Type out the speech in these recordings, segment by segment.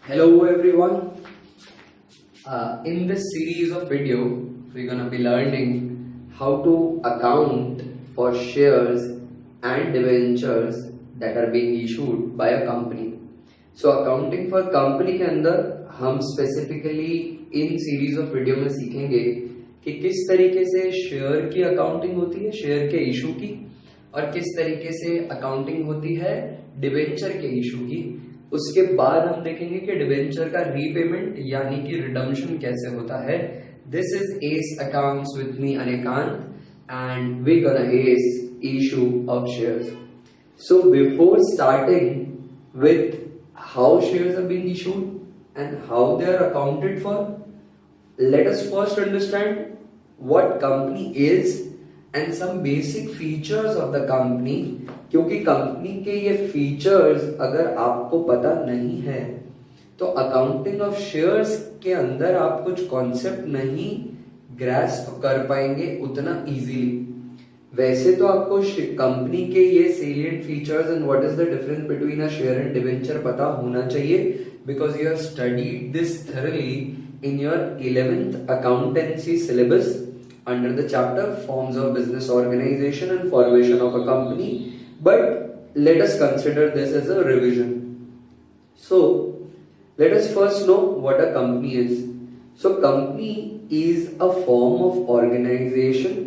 Hello everyone. In this series of video, we're gonna be learning how to account for shares and debentures that are being issued by a company. So accounting for company के अंदर हम specifically in series of video में सीखेंगे कि किस तरीके से share की अकाउंटिंग होती है, शेयर के इशू की, और किस तरीके से अकाउंटिंग होती है डिबेंचर के इशू की. उसके बाद हम देखेंगे कि डिबेंचर का रीपेमेंट यानी कि रिडम्पशन कैसे होता है. This is as accounts with me Anekant and we gonna as issue of shares. So before starting with how shares are being issued and how they are accounted for, let us first understand what company is and some basic features of the company. क्योंकि company के ये features अगर आपको पता नहीं है तो accounting of shares के अंदर आप कुछ कॉन्सेप्ट नहीं ग्रास्प कर पाएंगे उतना इजीली. वैसे तो आपको कंपनी के ये salient features and what is the difference between a share and debenture पता होना चाहिए, because you have studied this thoroughly in your 11th accountancy syllabus under the chapter forms of business organization and formation of a company, but let us consider this as a revision. So let us first know what a company is. So company is a form of organization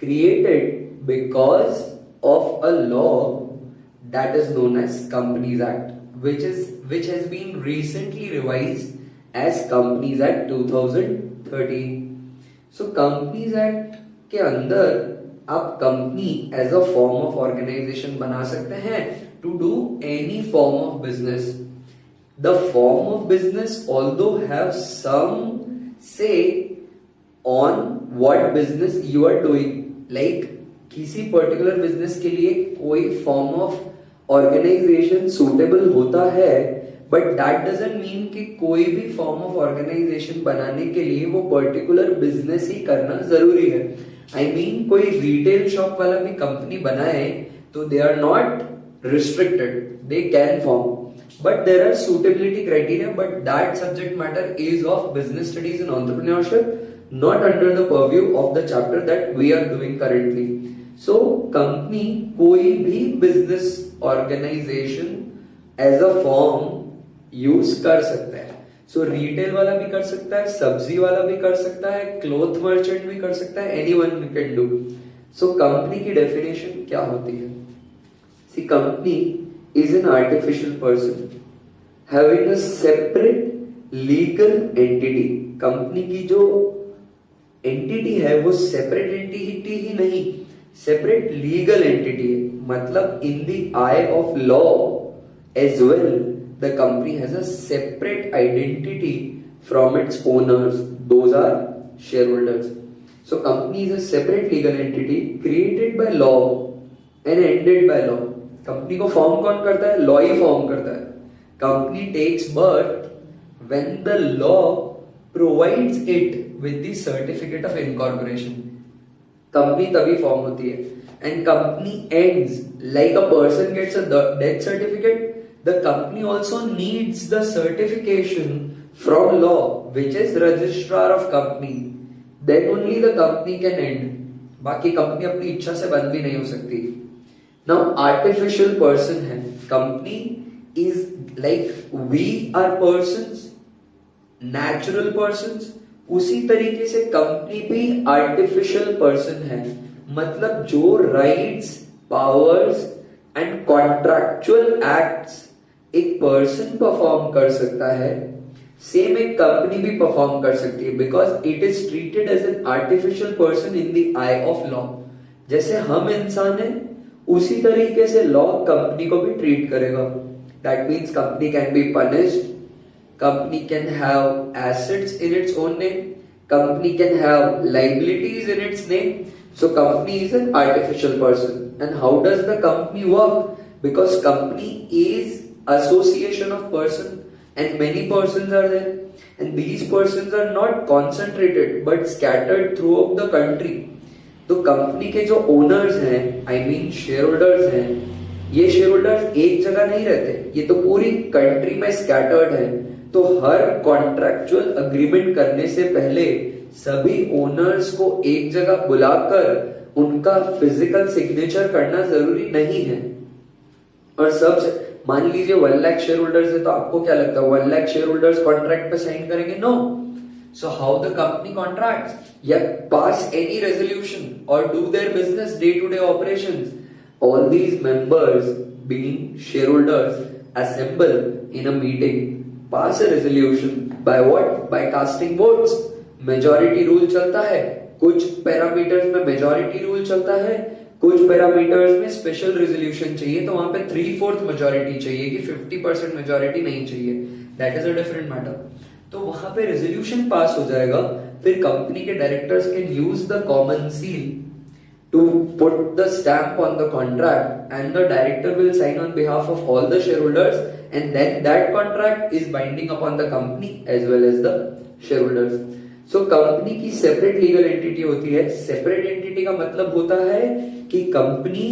created because of a law that is known as Companies Act, which has been recently revised as Companies Act 2013. So Companies Act के अंदर आप company as a form of organisation बना सकते हैं to do any form of business. The form of business although have some say on what business you are doing. Like किसी particular business के लिए कोई फॉर्म ऑफ ऑर्गेनाइजेशन सूटेबल होता है, but that doesn't mean कि कोई भी form of organisation बनाने के लिए वो पर्टिकुलर बिजनेस ही करना जरूरी है. आई मीन कोई रिटेल शॉप वाला भी कंपनी बनाए तो they are not restricted, they can form, but there are suitability criteria, but that subject matter is of business studies and entrepreneurship, not under the purview of the chapter that we are doing currently. So company कोई भी business organisation as a form use कर सकता है. सो retail वाला भी कर सकता है, सब्जी वाला भी कर सकता है, क्लॉथ मर्चेंट भी कर सकता है, anyone can do. So company की डेफिनेशन क्या होती है? See company is an artificial person having a separate legal entity. Company की जो एंटिटी है वो सेपरेट एंटिटी ही नहीं, सेपरेट लीगल एंटिटी है. मतलब in the eye of law as well the company has a separate identity from its owners, those are shareholders. So company is a separate legal entity created by law and ended by law. company को form कौन करता है? law ही form करता है. company takes birth when the law provides it with the certificate of incorporation. company तभी form होती है. and company ends like a person gets a death certificate. The company also needs the certification from law, which is registrar of company. Then only the company can end. बाकी company अपनी इच्छा से बंद भी नहीं हो सकती. Now artificial person है. Company is like we are persons, natural persons. उसी तरीके से कंपनी भी artificial person है. मतलब जो rights, powers and contractual acts एक पर्सन परफॉर्म कर सकता है, सेम एक कंपनी भी परफॉर्म कर सकती है, because it is treated as an artificial person in the eye of law. जैसे हम इंसान हैं उसी तरीके से लॉ कंपनी को भी ट्रीट करेगा. That means company can be punished, company can have assets in its own name, company can have liabilities in its name. So company is an artificial person. And how does the company work? Because company is association of person and many persons are there, and these persons are not concentrated but scattered throughout the country. तो company के जो owners हैं, I mean share holders हैं, ये share holders एक जगह नहीं रहते, ये तो पूरी कंट्री में स्कैटर्ड है। तो हर कॉन्ट्रैक्चुअल अग्रीमेंट करने से पहले सभी ओनर्स को एक जगह बुलाकर उनका फिजिकल सिग्नेचर करना जरूरी नहीं है। और सब मान लीजिए 1 लाख शेयर होल्डर्स है, तो आपको क्या लगता है 1 लाख शेयर होल्डर्स कॉन्ट्रैक्ट पे साइन करेंगे? No. So how the company contracts या पास एनी रेजोल्यूशन और do their business day to day operations, all these members being shareholders assemble in a meeting, pass a resolution by what? By casting votes. Majority rule चलता है, कुछ parameters में majority rule चलता है, कुछ parameters में special resolution चाहिए, तो वहां पे 3/4 मेजॉरिटी चाहिए कि 50% मेजॉरिटी नहीं चाहिए। That is a different matter. तो वहां पे रेजोल्यूशन पास हो जाएगा, फिर कंपनी के directors can use the common seal to put the stamp on the contract and the director will sign on behalf of all the shareholders, and then that contract is binding upon the company as well as the shareholders. So company की separate legal entity होती है। Separate entity का मतलब होता है कि company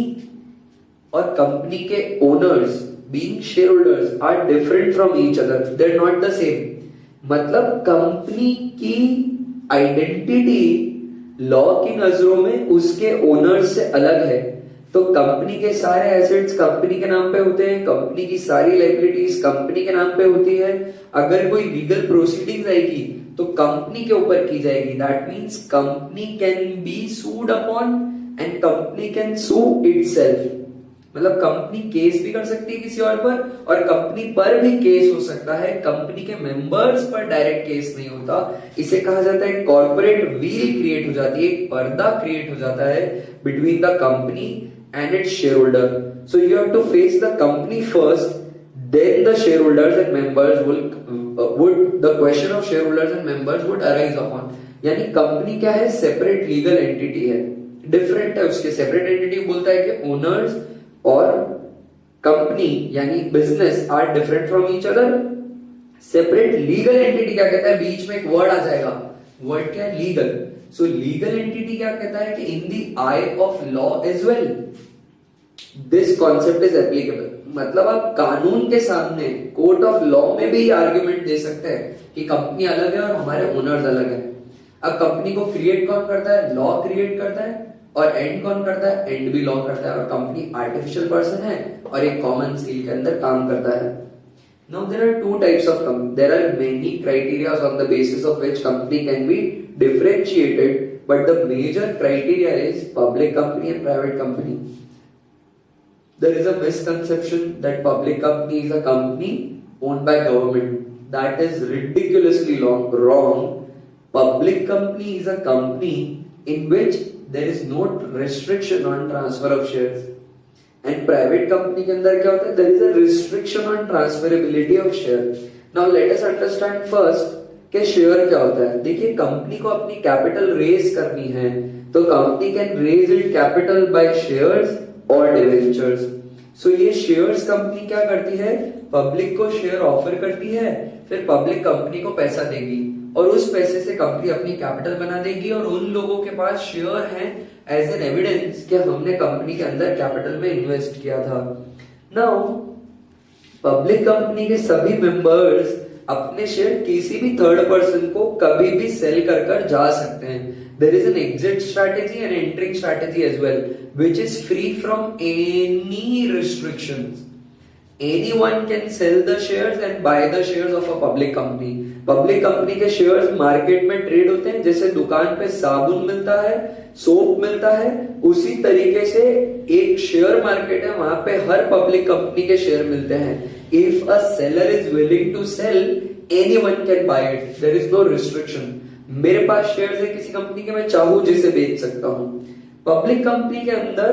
और company के owners being shareholders are different from each other, they are not the same. मतलब कंपनी की आइडेंटिटी लॉ की नजरों में उसके ओनर्स से अलग है। तो कंपनी के सारे एसेट्स कंपनी के नाम पे होते हैं, कंपनी की सारी लायबिलिटीज कंपनी के नाम पे होती है। अगर कोई लीगल प्रोसीडिंग्स आएगी तो कंपनी के ऊपर की जाएगी। That means company can be sued upon and company can sue itself. मतलब कंपनी केस भी कर सकती है किसी और कंपनी पर भी केस हो सकता है। कंपनी के मेंबर्स पर डायरेक्ट केस नहीं होता। इसे कहा जाता है कॉर्पोरेट व्हील क्रिएट हो जाती है, एक पर्दा क्रिएट हो जाता है between the company and its share holder. So you have to face the company first, then the shareholders and members would the question of shareholders and members would arise upon। यानी company क्या है? Separate legal entity है, different है उसके। Separate entity बोलता है कि owners और कंपनी यानी business are different from each other. Separate legal entity क्या कहता है? बीच में एक वर्ड आ जाएगा, वर्ड क्या है? लीगल। सो लीगल एंटिटी क्या कहता है कि in the eye of law as well this concept is applicable. मतलब आप कानून के सामने कोर्ट ऑफ लॉ में भी आर्ग्यूमेंट दे सकते हैं कि कंपनी अलग है और हमारे ओनर्स अलग है। अब कंपनी को क्रिएट कौन करता है? लॉ क्रिएट करता है। और एंड कौन करता है? एंड भी लॉ करता है। और कंपनी आर्टिफिशियल पर्सन है और एक कॉमन सील के अंदर काम करता है। Now there are two types of company. There are many criteria on the basis of which company can be differentiated, but the major criteria is public company and private company. There is a misconception that public company is a company owned by government. That is ridiculously wrong. Public company is a company in which there is no restriction on transfer of shares. And private company के अंदर क्या होता है? There is a restriction on transferability of share. Now let us understand first कि share क्या होता है। देखिए कंपनी को अपनी कैपिटल रेज करनी है तो company can raise it capital by shares और डिवेंचर्स। सो ये शेयर्स कंपनी क्या करती है? पब्लिक को शेयर ऑफर करती है, फिर पब्लिक कंपनी को पैसा देगी और उस पैसे से कंपनी अपनी कैपिटल बना देगी और उन लोगों के पास शेयर हैं एज एन एविडेंस कि हमने कंपनी के अंदर कैपिटल में इन्वेस्ट किया था। नाउ पब्लिक कंपनी के सभी मेंबर्स अपने शेयर किसी भी थर्ड पर्सन को कभी भी सेल कर जा सकते हैं। There is an exit strategy and entering strategy as well, which is free from any restrictions. Anyone can sell the shares and buy the shares of a public company. Public company के shares market में trade होते हैं। जैसे दुकान पे साबुन मिलता है, सोप मिलता है, उसी तरीके से एक शेयर मार्केट है, वहां पे हर पब्लिक कंपनी के शेयर मिलते हैं। If a seller is willing to sell, anyone can buy it. There is no restriction. मेरे पास शेयर्स है किसी कंपनी के, मैं चाहूं जिसे बेच सकता हूं। पब्लिक कंपनी के अंदर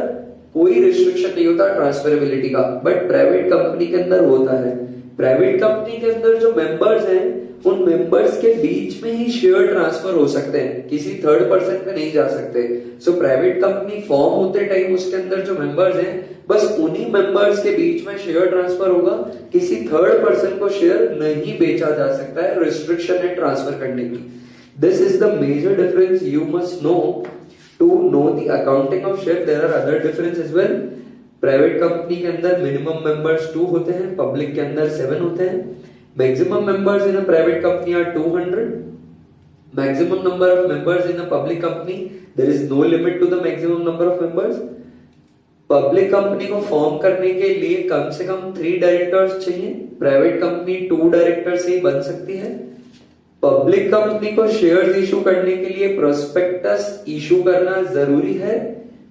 कोई रिस्ट्रिक्शन नहीं होता ट्रांसफरेबिलिटी का, बट प्राइवेट कंपनी के अंदर होता है। प्राइवेट कंपनी के अंदर जो मेंबर्स हैं उन मेंबर्स के बीच में ही शेयर ट्रांसफर हो सकते हैं, किसी थर्ड पर्सन पे नहीं जा सकते। सो प्राइवेट कंपनी फॉर्म होते टाइम उसके अंदर जो मेंबर्स हैं बस उन्हीं मेंबर्स के बीच में शेयर ट्रांसफर होगा, किसी थर्ड पर्सन को शेयर नहीं बेचा जा सकता है। रिस्ट्रिक्शन है ट्रांसफर करने की। This is the major difference you must know to know the accounting of share. There are other differences as well. Private company के अंदर मिनिमम मेंबर्स 2 होते हैं, पब्लिक के अंदर 7 होते हैं। Maximum members in a private company are 200, maximum number of members in a public company, there is no limit to the maximum number of members। Public company को form करने के लिए कम से कम 3 डायरेक्टर्स चाहिए, प्राइवेट कंपनी 2 डायरेक्टर से ही बन सकती है। पब्लिक कंपनी को शेयर्स इशू करने के लिए प्रोस्पेक्टस इशू करना जरूरी है।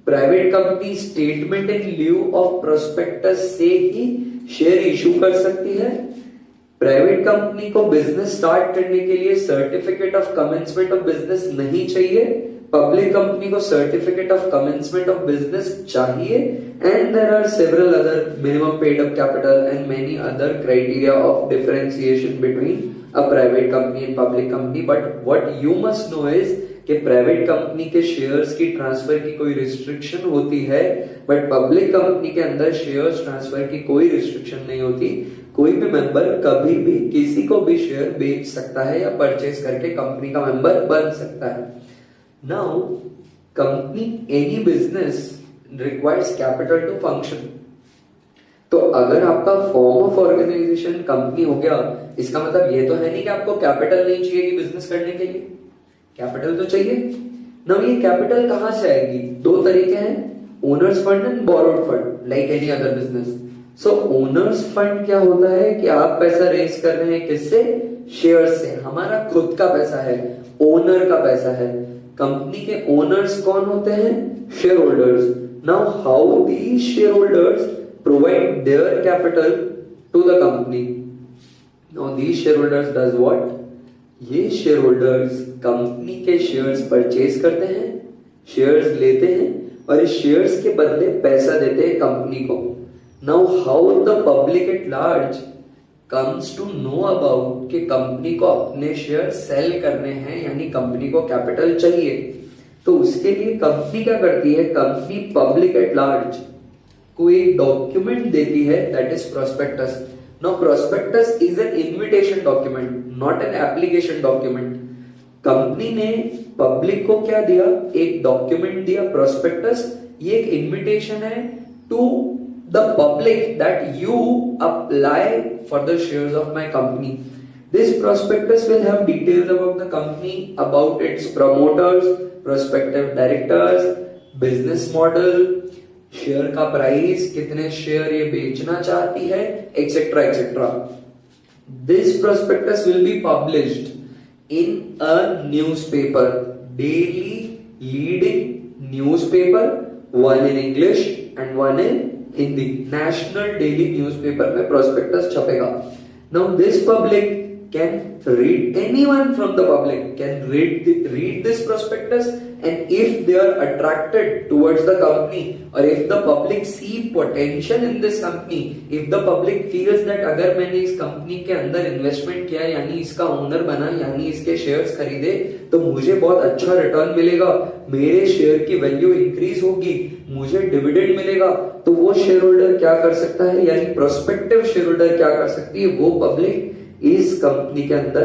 Private company statement in lieu of prospectus से ही शेयर इशू कर सकती है। प्राइवेट कंपनी को बिजनेस स्टार्ट करने के लिए certificate of commencement of business नहीं चाहिए, पब्लिक कंपनी को certificate of commencement of business चाहिए। And there are several other minimum paid up capital and many other criteria of differentiation between a private company and public company. But what you must know is कि private company के shares की transfer की कोई restriction होती है, but public company के अंदर shares transfer की कोई रिस्ट्रिक्शन नहीं होती। कोई भी मेंबर कभी भी किसी को भी शेयर बेच सकता है या परचेज करके कंपनी का मेंबर बन सकता है। Now company any business requires capital to function. तो अगर आपका फॉर्म ऑफ ऑर्गेनाइजेशन कंपनी हो गया, इसका मतलब ये तो है नहीं कि आपको कैपिटल नहीं चाहिए कि बिजनेस करने के लिए, कैपिटल तो चाहिए। नाउ ये कैपिटल कहां से आएगी? 2 तरीके हैं, owner's fund and borrowed fund, like any other business. So owner's fund क्या होता है कि आप पैसा रेज कर रहे हैं किससे? शेयर से, हमारा खुद का पैसा है, ओनर का पैसा है। कंपनी के ओनर्स कौन होते हैं? Share holders. Now how these share holders provide their capital to the company? Now these share holders does what? ये शेयर होल्डर्स कंपनी के शेयर्स परचेज करते हैं, शेयर्स लेते हैं और इस शेयर्स के बदले पैसा देते हैं कंपनी को। Now how the public at large comes to know about कि कंपनी को अपने शेयर सेल करने हैं, यानी कंपनी को कैपिटल चाहिए, तो उसके लिए कंपनी क्या करती है? कंपनी पब्लिक एट लार्ज को एक डॉक्यूमेंट देती है, that is prospectus. Now prospectus is an invitation document, not an application document. Company ने पब्लिक को क्या दिया? एक डॉक्यूमेंट दिया, प्रोस्पेक्टस। ये एक इन्विटेशन है to the public that you apply for the shares of my company. This prospectus will have details about the company, about its promoters, prospective directors, business model, share का price, कितने share ये बेचना चाहती है, etc etc. This prospectus will be published in a newspaper, daily leading newspaper, one in English and one in Hindi. National daily newspaper में prospectus छपेगा। Now this public can read, anyone from the public can read this prospectus, and if they are attracted towards the company, और if the public see potential in this company, if the public feels that अगर मैंने इस company के अंदर investment किया, यानी इसका owner बना, यानी इसके शेयर्स खरीदे, तो मुझे बहुत अच्छा रिटर्न मिलेगा, मेरे शेयर की वैल्यू इंक्रीज होगी, मुझे डिविडेंड मिलेगा, तो वो शेयर होल्डर क्या कर सकता है, यानी प्रोस्पेक्टिव शेयर होल्डर क्या कर सकती है? वो पब्लिक इस कंपनी के अंदर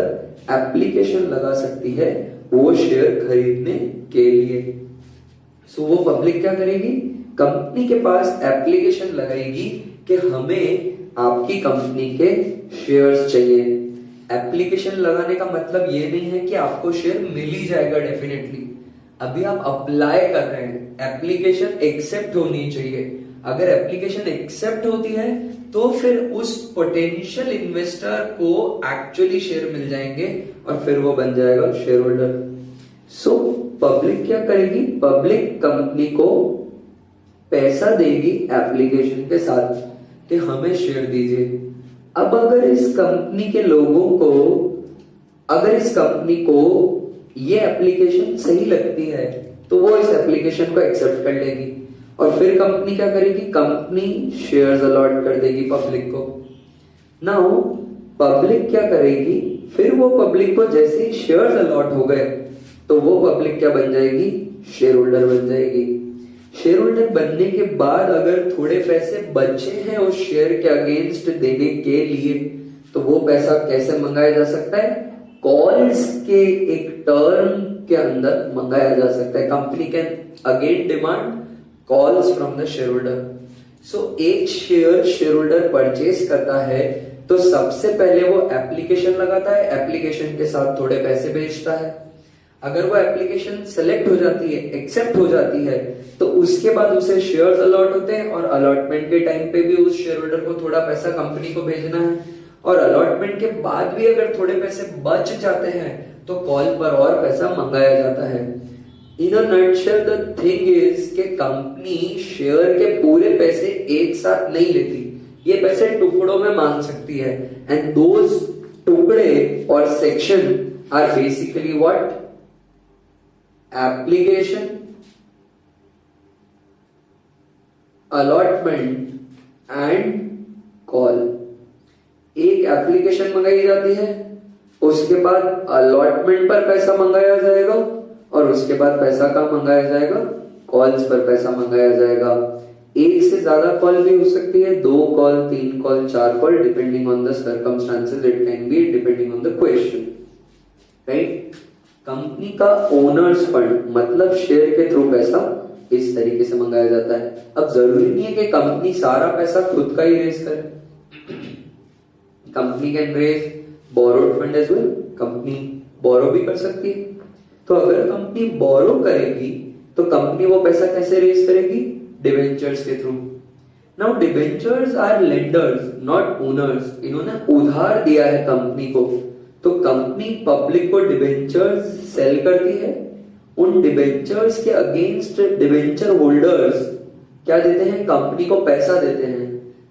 एप्लीकेशन लगा सकती है वो शेयर खरीदने के लिए। सो वो पब्लिक क्या करेगी? कंपनी के पास एप्लीकेशन लगाएगी कि हमें आपकी कंपनी के शेयर्स चाहिए। एप्लीकेशन लगाने का मतलब ये नहीं है कि आपको शेयर मिल ही जाएगा डेफिनेटली, अभी आप अप्लाई कर रहे हैं, एप्लीकेशन एक्सेप्ट होनी चाहिए। अगर एप्लीकेशन एक्सेप्ट होती है तो फिर उस पोटेंशियल इन्वेस्टर को एक्चुअली शेयर मिल जाएंगे और फिर वो बन जाएगा शेयर होल्डर। सो पब्लिक क्या करेगी? पब्लिक कंपनी को पैसा देगी एप्लीकेशन के साथ कि हमें शेयर दीजिए। अब अगर इस कंपनी के लोगों को, अगर इस कंपनी को ये एप्लीकेशन सही लगती है तो वो इस एप्लीकेशन को एक्सेप्ट कर लेगी और फिर कंपनी क्या करेगी? कंपनी शेयर्स अलॉट कर देगी पब्लिक को। नाउ पब्लिक क्या करेगी? फिर वो पब्लिक को जैसे ही शेयर्स अलॉट हो गए तो वो पब्लिक क्या बन जाएगी? शेयर होल्डर बन जाएगी। शेयर होल्डर बनने के बाद अगर थोड़े पैसे बचे हैं उस शेयर के अगेंस्ट देने के लिए तो वो पैसा कैसे मंगाया जा सकता है? कॉल्स के एक टर्म के अंदर मंगाया जा सकता है। Company can again demand calls from the share holder. So एक शेयर होल्डर परचेज करता है तो सबसे पहले वो एप्लीकेशन लगाता है, एप्लीकेशन के साथ थोड़े पैसे भेजता है। अगर वो एप्लीकेशन सेलेक्ट हो जाती है, एक्सेप्ट हो जाती है, तो उसके बाद उसे शेयर्स अलॉट होते हैं और अलॉटमेंट के टाइम पे भी उस शेयर होल्डर को थोड़ा पैसा कंपनी को भेजना है। और अलॉटमेंट के बाद भी अगर थोड़े पैसे बच जाते हैं तो कॉल पर और पैसा मंगाया जाता है। In a nutshell the thing is कि कंपनी शेयर के पूरे पैसे एक साथ नहीं लेती, ये पैसे टुकड़ों में मांग सकती है। एंड दोज टुकड़े और section are basically what? Application, allotment and call. एक एप्लीकेशन मंगाई जाती है, उसके बाद अलॉटमेंट पर पैसा मंगाया जाएगा और उसके बाद पैसा कहाँ मंगाया जाएगा? कॉल्स पर पैसा मंगाया जाएगा। एक से ज्यादा कॉल भी हो सकती है, 2 call, 3 call, 4 call, depending on the circumstances, it can be depending on the question, right. Company का ओनर्स फंड मतलब शेयर के थ्रू पैसा इस तरीके से मंगाया जाता है। अब जरूरी नहीं है कि कंपनी सारा पैसा खुद का ही रेज करे, company can raise borrowed fund as well, company borrow भी कर सकती है। तो अगर कंपनी बोरो करेगी तो कंपनी वो पैसा कैसे रेज करेगी? डिबेंचर्स के थ्रू। Now debentures are lenders not owners, इन्होंने उधार दिया है कंपनी को, तो कंपनी पब्लिक को डिबेंचर्स सेल करती है। उन डिबेंचर्स के अगेंस्ट डिबेंचर होल्डर्स क्या देते हैं? कंपनी को पैसा देते हैं।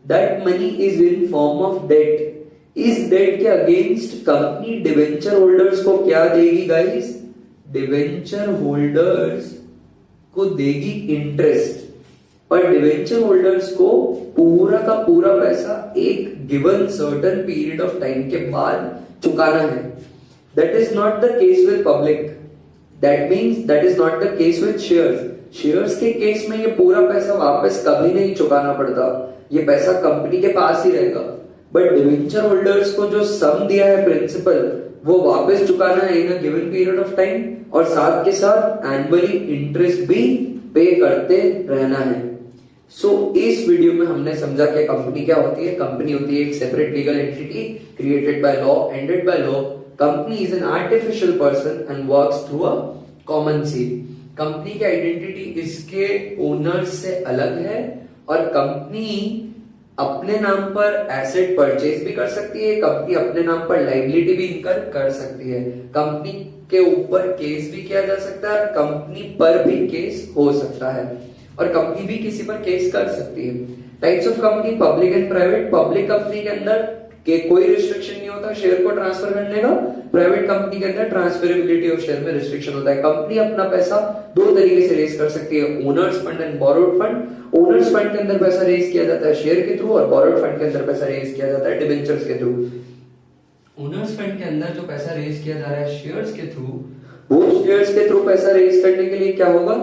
That money is in form of debt. इस डेट के अगेंस्ट कंपनी डिबेंचर होल्डर्स को क्या देगी गाइस? डिबेंचर होल्डर्स को देगी इंटरेस्ट, पर डिबेंचर होल्डर्स को पूरा का पूरा पैसा एक given certain period of time के बाद चुकाना है। That is not the case with public, that means that is not the case with shares. Shares के केस में ये पूरा पैसा वापस कभी नहीं चुकाना पड़ता, ये पैसा कंपनी के पास ही रहेगा। बट डिबेंचर होल्डर्स को जो सम दिया है प्रिंसिपल, वो वापस चुकाना है in a given period of time, और साथ के साथ एनुअली इंटरेस्ट भी पे करते रहना है। सो इस वीडियो में हमने समझा कि कंपनी क्या होती है। कंपनी होती है एक separate legal entity created by law, ended by law. Company is an artificial person and works through a common seal. Company की आइडेंटिटी इसके ओनर्स से अलग है, और कंपनी अपने नाम पर एसेट परचेज भी कर सकती है, कंपनी अपने नाम पर लायबिलिटी भी इनकर कर सकती है, कंपनी के ऊपर केस भी किया जा सकता है, कंपनी पर भी केस हो सकता है, और कंपनी भी किसी पर केस कर सकती है। Types of company public and private. Public company के अंदर के कोई रिस्ट्रिक्शन नहीं होता शेयर को ट्रांसफर करने का। प्राइवेट कंपनी के अंदर ट्रांसफरेबिलिटी ऑफ शेयर में रिस्ट्रिक्शन होता है। कंपनी अपना पैसा 2 तरीके से रेज कर सकती है, owner's fund and borrowed fund. Owner's fund के अंदर पैसा रेज किया जाता है शेयर के थ्रू, और बोरोड फंड के अंदर पैसा रेज किया जाता है डिबेंचर्स के थ्रू। ओनर्स फंड के अंदर जो पैसा रेज किया जा रहा है शेयर्स के थ्रू, वो शेयर्स के थ्रू पैसा रेज करने के लिए क्या होगा?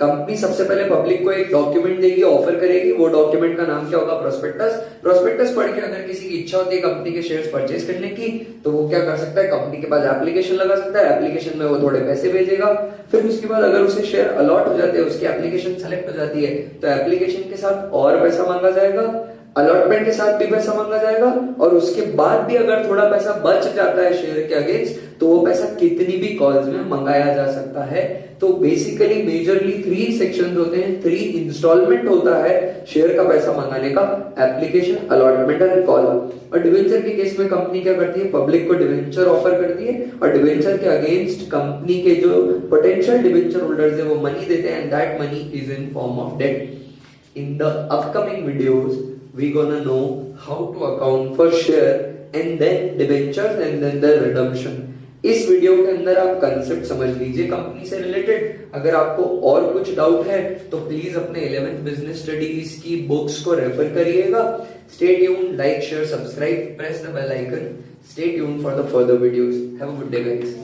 कंपनी सबसे पहले पब्लिक को एक डॉक्यूमेंट देगी, ऑफर करेगी। वो डॉक्यूमेंट का नाम क्या होगा? प्रोस्पेक्टस। प्रोस्पेक्टस पढ़ के अगर किसी की इच्छा होती है कंपनी के शेयर्स परचेज करने की, तो वो क्या कर सकता है? कंपनी के पास एप्लीकेशन लगा सकता है, एप्लीकेशन में वो थोड़े पैसे भेजेगा। फिर उसके बाद अगर उसे शेयर अलॉट हो जाते हैं, उसकी एप्लीकेशन सेलेक्ट हो जाती है, तो एप्लीकेशन के साथ और पैसा मांगा जाएगा, अलॉटमेंट के साथ भी पैसा मांगा जाएगा, और उसके बाद भी अगर थोड़ा पैसा बच जाता है शेयर के अगेंस्ट, तो वो पैसा कितनी भी कॉल्स में मंगाया जा सकता है। तो बेसिकली मेजरली 3 सेक्शंस होते हैं, 3 इंस्टॉलमेंट होता है शेयर का पैसा मंगाने का: एप्लीकेशन, अलॉटमेंट एंड कॉल। और डिवेंचर के केस में कंपनी क्या करती है? पब्लिक को डिवेंचर ऑफर करती है, और डिवेंचर के अगेंस्ट कंपनी के जो पोटेंशियल डिवेंचर होल्डर्स है वो मनी देते हैं, and that money is in form of debt. In the upcoming videos we gonna know how to account for share and then debentures and then the redemption। इस video के अंदर आप concept समझ लीजिए कंपनी से related. अगर आपको और कुछ डाउट है तो प्लीज अपने 11th बिजनेस स्टडीज की बुक्स को रेफर करिएगा। Stay tuned, like, share, subscribe, press the bell icon. Stay tuned for the further videos. Have a good day guys.